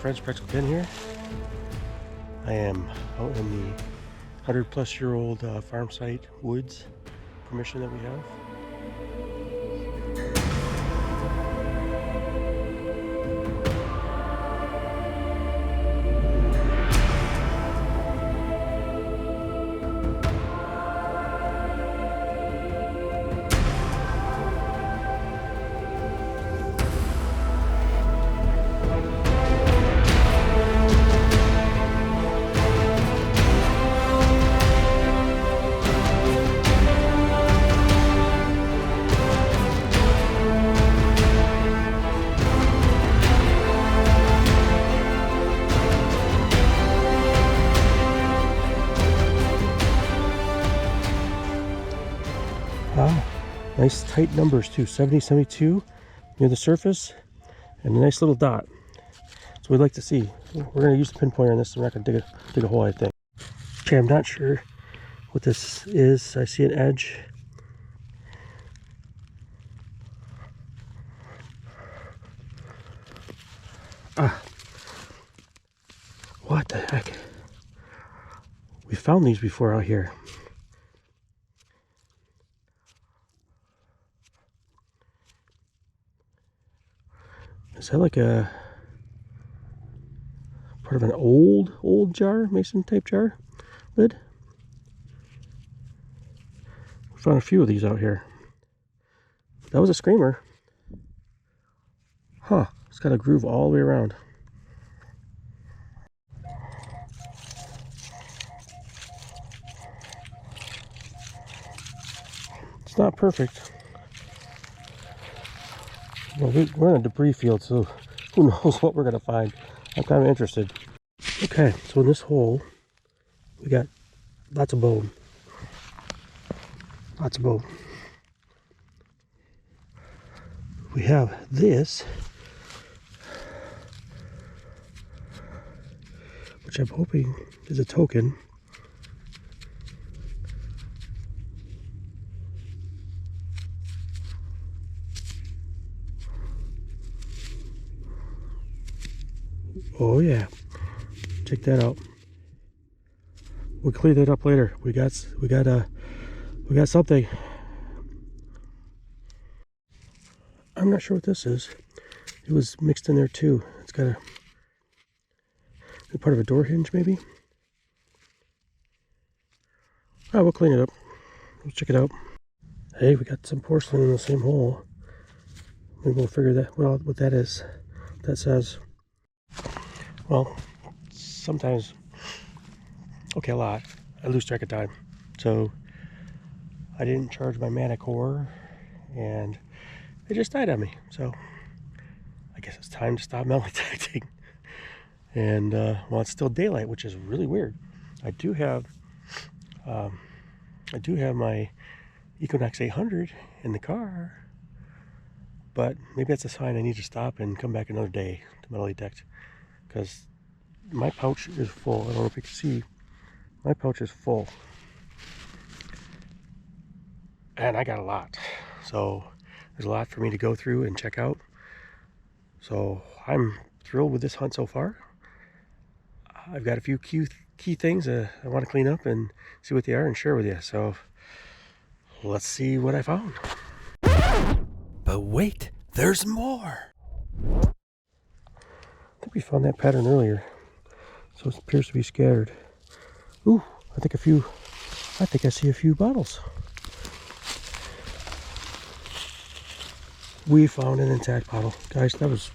friends, Practical Ken here. I am out in the 100-plus-year-old farm site woods permission that we have. Wow, nice tight numbers too, 70, 72 near the surface, and a nice little dot. So we'd like to see. We're going to use the pinpointer on this, so we're not going to dig a hole, I think. Okay, I'm not sure what this is. I see an edge. What the heck? We found these before out here. Is that like a part of an old jar, mason type jar lid? We found a few of these out here. That was a screamer. Huh, it's got a groove all the way around. It's not perfect. Well, we're in a debris field, so who knows what we're gonna find. I'm kind of interested. Okay, so in this hole, we got lots of bone. Lots of bone. We have this, which I'm hoping is a token. Oh yeah, check that out. We'll clean that up later. We got something. I'm not sure what this is. It was mixed in there too. It's got a part of a door hinge maybe. Oh, we'll clean it up. We'll check it out. Hey, we got some porcelain in the same hole. Maybe we'll figure that what that is. That says. Well, sometimes, okay, a lot, I lose track of time. So I didn't charge my Manticore and it just died on me. So I guess it's time to stop metal detecting. And well, it's still daylight, which is really weird. I do have my Equinox 800 in the car, but maybe that's a sign I need to stop and come back another day to metal detect. Because my pouch is full. I don't know if you can see. My pouch is full. And I got a lot. So there's a lot for me to go through and check out. So I'm thrilled with this hunt so far. I've got a few key things I want to clean up and see what they are and share with you. So let's see what I found. But wait, there's more. I think we found that pattern earlier, so it appears to be scattered. Ooh, I think I see a few bottles. We found an intact bottle. Guys, that was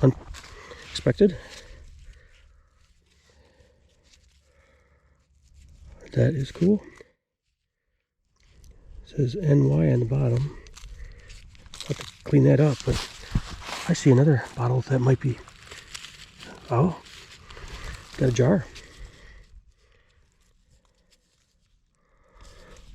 unexpected. That is cool. It says NY on the bottom. I'll have to clean that up, but I see another bottle that might be. Oh, got a jar.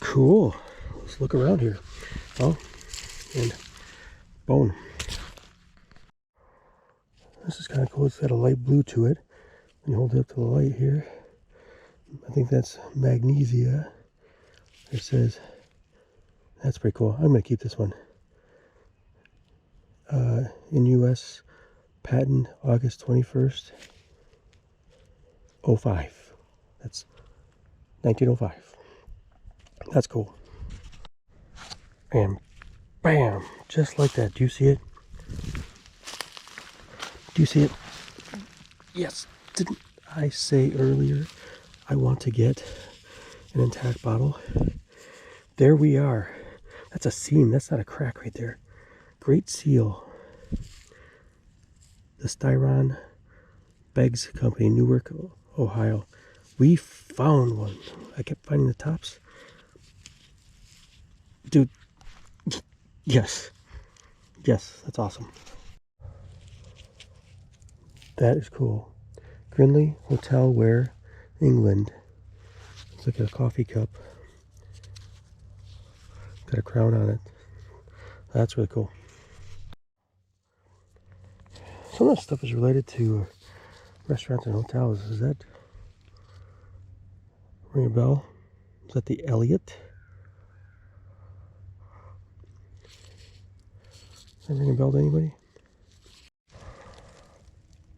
Cool. Let's look around here. Oh, and bone. This is kind of cool. It's got a light blue to it. When you hold it up to the light here, I think that's magnesia. It says, that's pretty cool. I'm going to keep this one. In US Patent August 21st, 05. That's 1905. That's cool. And bam, just like that. Do you see it? Do you see it? Yes. Didn't I say earlier I want to get an intact bottle? There we are. That's a seam. That's not a crack right there. Great seal. The Styron Beggs Company, Newark, Ohio. We found one. I kept finding the tops. Dude, yes. Yes, that's awesome. That is cool. Grinley Hotel Ware, England. Looks like a coffee cup. Got a crown on it. That's really cool. Some of that stuff is related to restaurants and hotels. Is that ring a bell? Is that the Elliott? Does that ring a bell to anybody?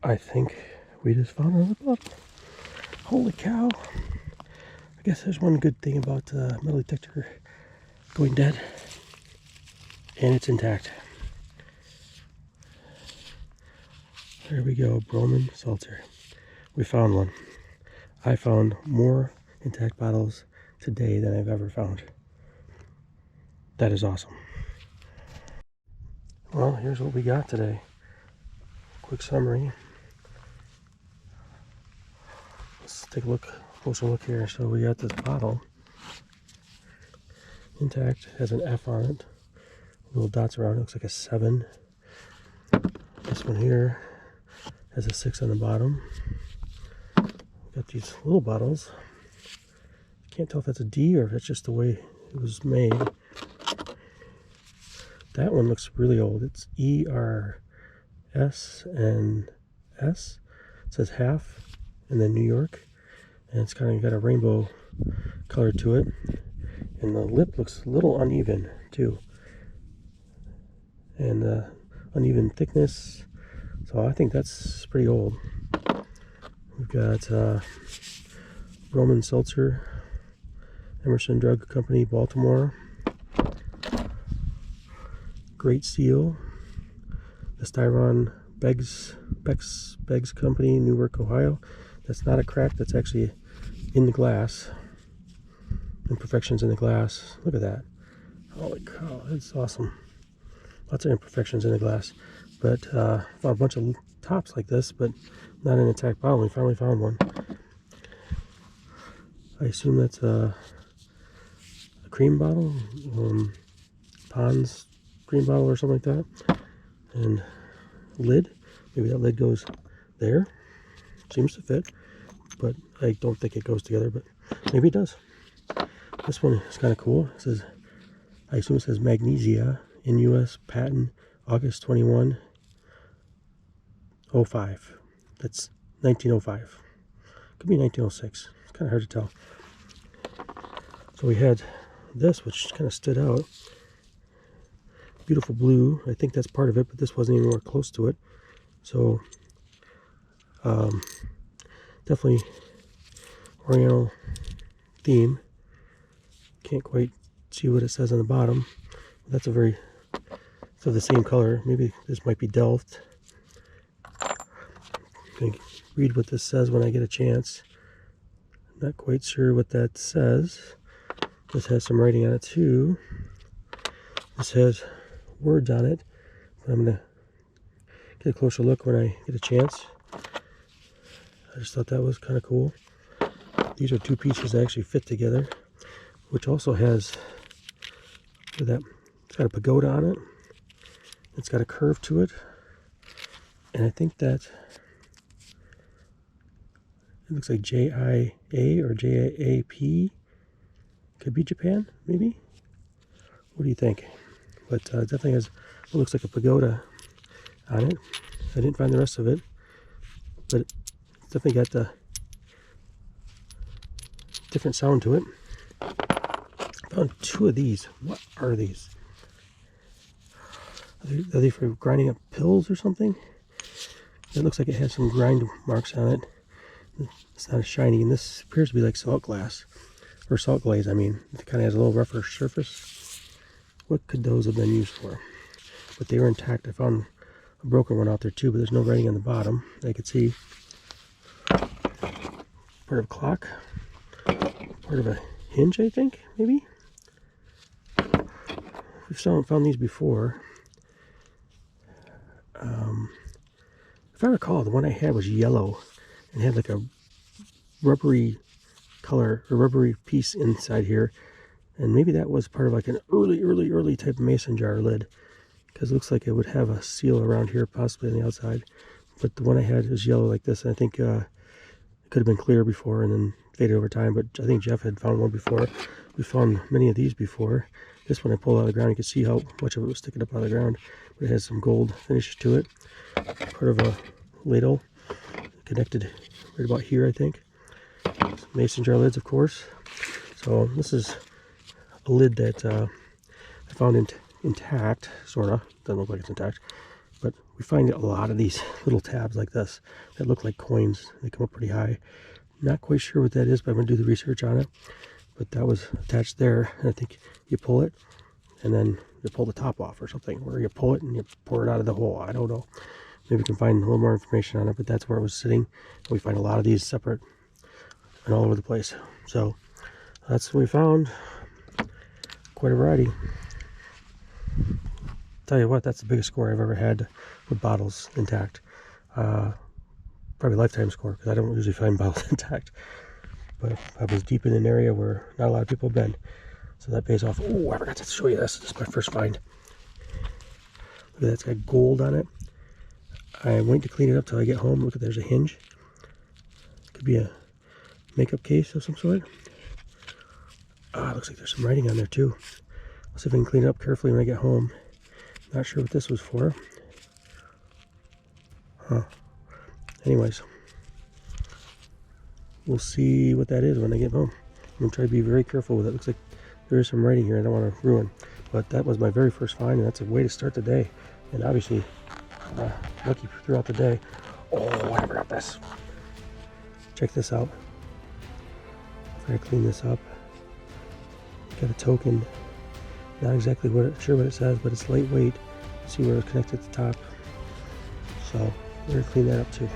I think we just found another pup. Holy cow. I guess there's one good thing about metal detector going dead. And it's intact. There we go, Broman Seltzer. We found one. I found more intact bottles today than I've ever found. That is awesome. Well, here's what we got today. Quick summary. Let's take a look, closer look here. So we got this bottle. Intact, has an F on it. Little dots around it, looks like a 7. This one here has a 6 on the bottom. Got these little bottles. Can't tell if that's a D or if that's just the way it was made. That one looks really old. It's ERS and S. It says half and then New York. And it's kind of got a rainbow color to it. And the lip looks a little uneven too. And uneven thickness. So I think that's pretty old. We've got Roman Seltzer, Emerson Drug Company, Baltimore. Great Seal, the Styron Beggs Company, Newark, Ohio. That's not a crack, that's actually in the glass. Imperfections in the glass. Look at that. Holy cow, that's awesome. Lots of imperfections in the glass. But found a bunch of tops like this, but not an intact bottle. We finally found one. I assume that's a cream bottle, Pond's cream bottle or something like that. And lid, maybe that lid goes there. Seems to fit, but I don't think it goes together, but maybe it does. This one is kind of cool. It says, I assume it says Magnesia in US patent August 21, 05. That's 1905. Could be 1906. It's kind of hard to tell. So we had this, which kind of stood out. Beautiful blue. I think that's part of it, but this wasn't anywhere close to it. So definitely Oriental theme. Can't quite see what it says on the bottom. That's a very, it's of the same color. Maybe this might be Delft. I'm gonna read what this says when I get a chance. Not quite sure what that says. This has some writing on it too. This has words on it, but I'm gonna get a closer look when I get a chance. I just thought that was kind of cool. These are two pieces that actually fit together, which also has, look at that, it's got a pagoda on it. It's got a curve to it, and I think that it looks like JIA or JAP. Could be Japan, maybe? What do you think? But it definitely has what looks like a pagoda on it. I didn't find the rest of it, but it's definitely got the different sound to it. I found two of these. What are these? Are they for grinding up pills or something? It looks like it has some grind marks on it. It's not as shiny, and this appears to be like salt glass, or salt glaze, I mean. It kind of has a little rougher surface. What could those have been used for? But they were intact. I found a broken one out there too, but there's no writing on the bottom. I could see part of a clock, part of a hinge, I think, maybe. We've found these before. If I recall, the one I had was yellow and had like a rubbery color, or rubbery piece inside here. And maybe that was part of like an early type of mason jar lid, because it looks like it would have a seal around here, possibly on the outside. But the one I had was yellow like this, and I think it could have been clear before and then faded over time. But I think Jeff had found one before. We found many of these before. This one I pulled out of the ground. You can see how much of it was sticking up out of the ground. But it has some gold finishes to it. Part of a ladle connected right about here, I think. Some mason jar lids, of course. So this is a lid that I found intact, sort of. Doesn't look like it's intact. But we find a lot of these little tabs like this that look like coins. They come up pretty high. Not quite sure what that is, but I'm going to do the research on it. But that was attached there, and I think you pull it, and then you pull the top off or something, or you pull it and you pour it out of the hole. I don't know. Maybe we can find a little more information on it, but that's where it was sitting. And we find a lot of these separate and all over the place. So that's what we found. Quite a variety. Tell you what, that's the biggest score I've ever had with bottles intact. Probably lifetime score, because I don't usually find bottles intact. But I was deep in an area where not a lot of people have been, so that pays off. Oh, I forgot to show you this. This is my first find. Look at that, it's got gold on it. I'm waiting to clean it up till I get home. Look at, there's a hinge. Could be a makeup case of some sort. Ah, looks like there's some writing on there too. I'll see if I can clean it up carefully when I get home. Not sure what this was for. Huh. Anyways, we'll see what that is when I get home. I'm going to try to be very careful with it. Looks like there is some writing here I don't want to ruin. But that was my very first find, and that's a way to start the day. And obviously, lucky throughout the day. Oh, I forgot this. Check this out. If I clean this up, got a token. Not exactly sure what it says, but it's lightweight. See where it's connected at the top. So we're going to clean that up too.